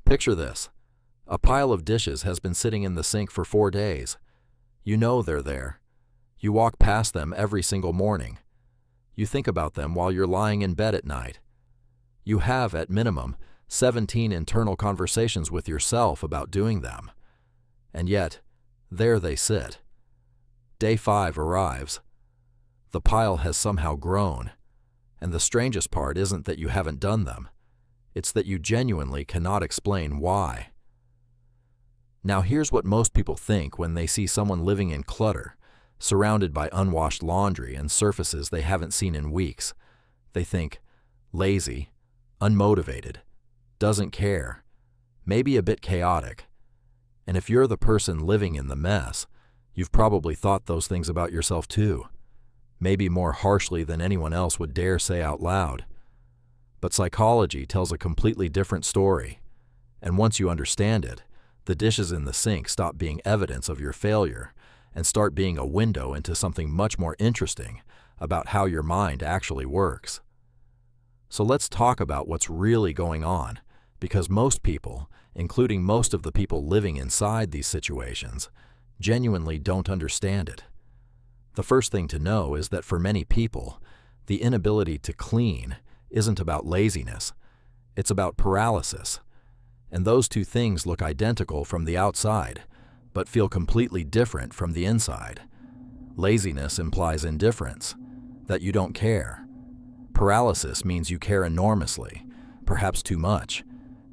Picture this. A pile of dishes has been sitting in the sink for 4 days. You know they're there. You walk past them every single morning. You think about them while you're lying in bed at night. You have, at minimum, 17 internal conversations with yourself about doing them. And yet, there they sit. Day 5 arrives. The pile has somehow grown. And the strangest part isn't that you haven't done them. It's that you genuinely cannot explain why. Now here's what most people think when they see someone living in clutter, surrounded by unwashed laundry and surfaces they haven't seen in weeks. They think, lazy, unmotivated, doesn't care, maybe a bit chaotic. And if you're the person living in the mess, you've probably thought those things about yourself too, maybe more harshly than anyone else would dare say out loud. But psychology tells a completely different story, and once you understand it, the dishes in the sink stop being evidence of your failure and start being a window into something much more interesting about how your mind actually works. So let's talk about what's really going on, because most people, including most of the people living inside these situations, genuinely don't understand it. The first thing to know is that for many people, the inability to clean isn't about laziness, it's about paralysis. And those two things look identical from the outside, but feel completely different from the inside. Laziness implies indifference, that you don't care. Paralysis means you care enormously, perhaps too much,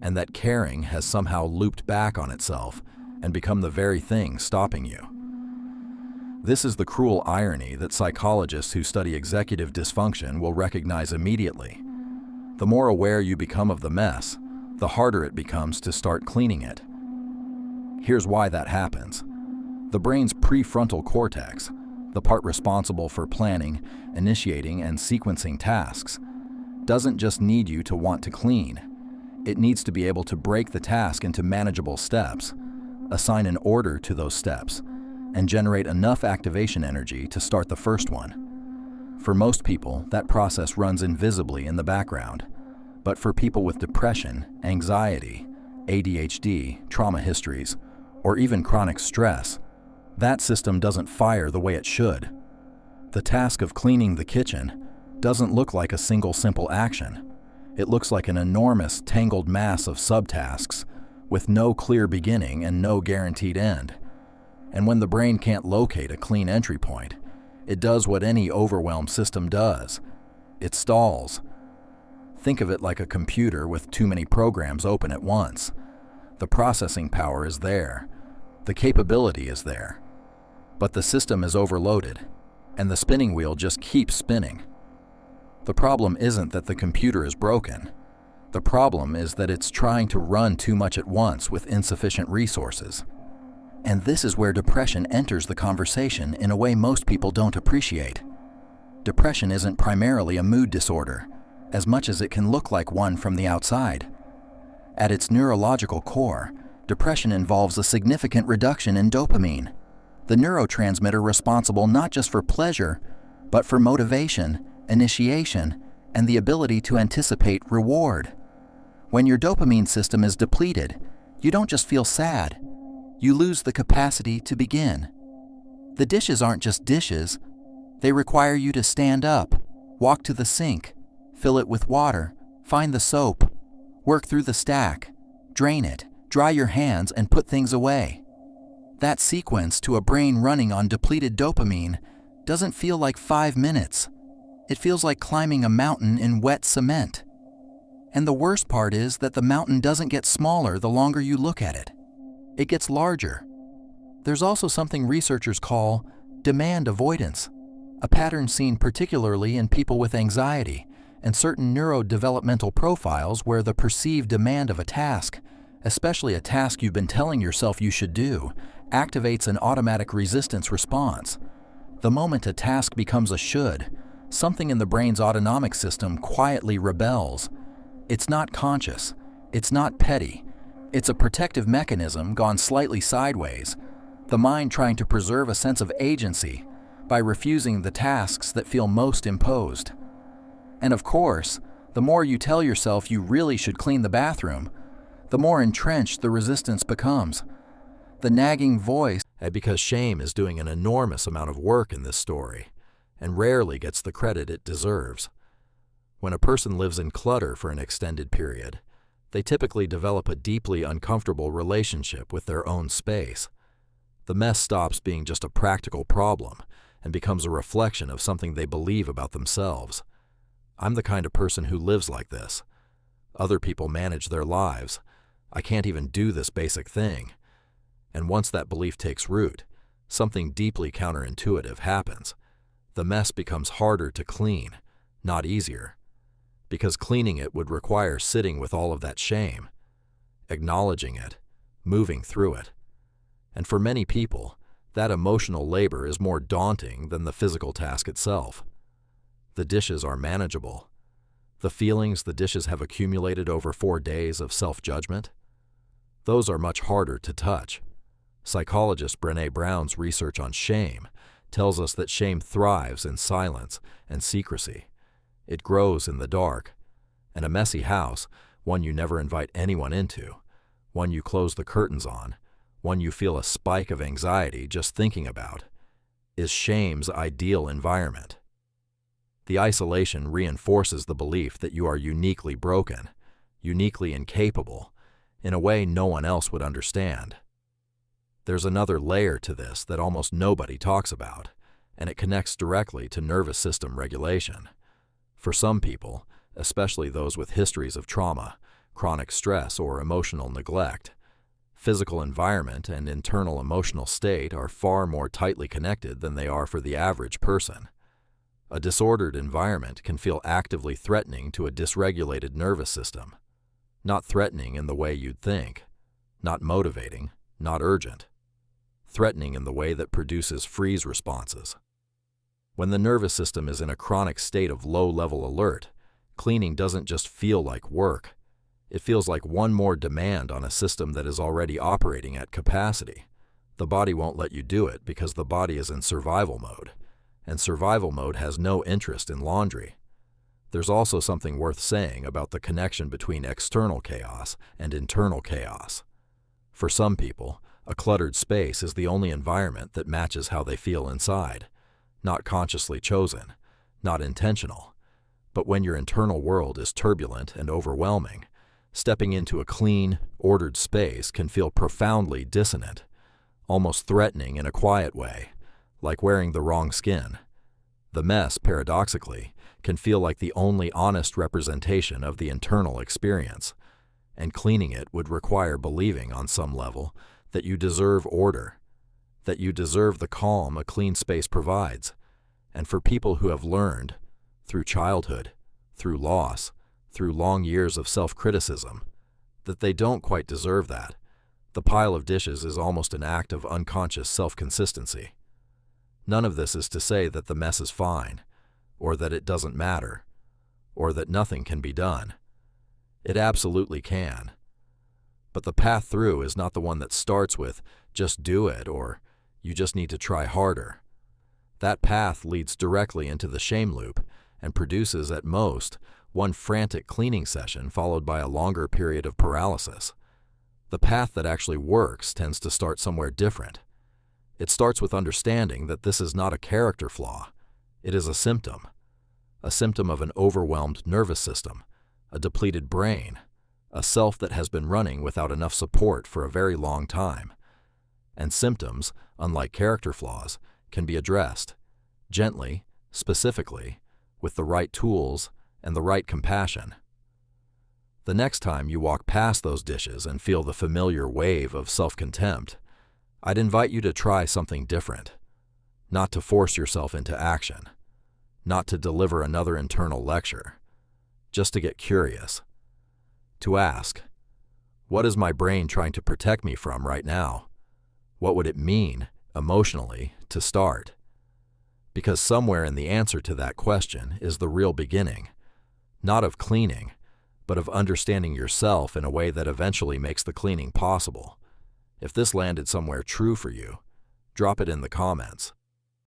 and that caring has somehow looped back on itself and become the very thing stopping you. This is the cruel irony that psychologists who study executive dysfunction will recognize immediately. The more aware you become of the mess, the harder it becomes to start cleaning it. Here's why that happens. The brain's prefrontal cortex, the part responsible for planning, initiating, and sequencing tasks, doesn't just need you to want to clean. It needs to be able to break the task into manageable steps, assign an order to those steps, and generate enough activation energy to start the first one. For most people, that process runs invisibly in the background. But for people with depression, anxiety, ADHD, trauma histories, or even chronic stress, that system doesn't fire the way it should. The task of cleaning the kitchen doesn't look like a single simple action. It looks like an enormous, tangled mass of subtasks with no clear beginning and no guaranteed end. And when the brain can't locate a clean entry point, it does what any overwhelmed system does. It stalls. Think of it like a computer with too many programs open at once. The processing power is there. The capability is there. But the system is overloaded, and the spinning wheel just keeps spinning. The problem isn't that the computer is broken. The problem is that it's trying to run too much at once with insufficient resources. And this is where depression enters the conversation in a way most people don't appreciate. Depression isn't primarily a mood disorder, as much as it can look like one from the outside. At its neurological core, depression involves a significant reduction in dopamine, the neurotransmitter responsible not just for pleasure, but for motivation, initiation, and the ability to anticipate reward. When your dopamine system is depleted, you don't just feel sad, you lose the capacity to begin. The dishes aren't just dishes, they require you to stand up, walk to the sink, fill it with water, find the soap, work through the stack, drain it, dry your hands, and put things away. That sequence to a brain running on depleted dopamine doesn't feel like 5 minutes. It feels like climbing a mountain in wet cement. And the worst part is that the mountain doesn't get smaller the longer you look at it. It gets larger. There's also something researchers call demand avoidance, a pattern seen particularly in people with anxiety and certain neurodevelopmental profiles where the perceived demand of a task, especially a task you've been telling yourself you should do, activates an automatic resistance response. The moment a task becomes a should, something in the brain's autonomic system quietly rebels. It's not conscious, it's not petty, it's a protective mechanism gone slightly sideways, the mind trying to preserve a sense of agency by refusing the tasks that feel most imposed. And of course, the more you tell yourself you really should clean the bathroom, the more entrenched the resistance becomes. The nagging voice, Because shame is doing an enormous amount of work in this story, and rarely gets the credit it deserves. When a person lives in clutter for an extended period, they typically develop a deeply uncomfortable relationship with their own space. The mess stops being just a practical problem and becomes a reflection of something they believe about themselves. I'm the kind of person who lives like this. Other people manage their lives. I can't even do this basic thing. And once that belief takes root, something deeply counterintuitive happens. The mess becomes harder to clean, not easier. Because cleaning it would require sitting with all of that shame, acknowledging it, moving through it. And for many people, that emotional labor is more daunting than the physical task itself. The dishes are manageable. The feelings the dishes have accumulated over 4 days of self-judgment, those are much harder to touch. Psychologist Brené Brown's research on shame tells us that shame thrives in silence and secrecy. It grows in the dark. And a messy house, one you never invite anyone into, one you close the curtains on, one you feel a spike of anxiety just thinking about, is shame's ideal environment. The isolation reinforces the belief that you are uniquely broken, uniquely incapable, in a way no one else would understand. There's another layer to this that almost nobody talks about, and it connects directly to nervous system regulation. For some people, especially those with histories of trauma, chronic stress, or emotional neglect, physical environment and internal emotional state are far more tightly connected than they are for the average person. A disordered environment can feel actively threatening to a dysregulated nervous system. Not threatening in the way you'd think, not motivating, not urgent. Threatening in the way that produces freeze responses. When the nervous system is in a chronic state of low-level alert, cleaning doesn't just feel like work. It feels like one more demand on a system that is already operating at capacity. The body won't let you do it because the body is in survival mode, and survival mode has no interest in laundry. There's also something worth saying about the connection between external chaos and internal chaos. For some people, a cluttered space is the only environment that matches how they feel inside. Not consciously chosen, not intentional. But when your internal world is turbulent and overwhelming, stepping into a clean, ordered space can feel profoundly dissonant, almost threatening in a quiet way, like wearing the wrong skin. The mess, paradoxically, can feel like the only honest representation of the internal experience, and cleaning it would require believing on some level that you deserve order, that you deserve the calm a clean space provides. And for people who have learned, through childhood, through loss, through long years of self-criticism, that they don't quite deserve that, the pile of dishes is almost an act of unconscious self-consistency. None of this is to say that the mess is fine, or that it doesn't matter, or that nothing can be done. It absolutely can. But the path through is not the one that starts with, just do it, or you just need to try harder. That path leads directly into the shame loop and produces, at most, one frantic cleaning session followed by a longer period of paralysis. The path that actually works tends to start somewhere different. It starts with understanding that this is not a character flaw. It is a symptom of an overwhelmed nervous system, a depleted brain, a self that has been running without enough support for a very long time. And symptoms, unlike character flaws, can be addressed gently, specifically, with the right tools and the right compassion. The next time you walk past those dishes and feel the familiar wave of self-contempt, I'd invite you to try something different, not to force yourself into action, not to deliver another internal lecture, just to get curious. To ask, what is my brain trying to protect me from right now? What would it mean, emotionally, to start? Because somewhere in the answer to that question is the real beginning, not of cleaning, but of understanding yourself in a way that eventually makes the cleaning possible. If this landed somewhere true for you, drop it in the comments.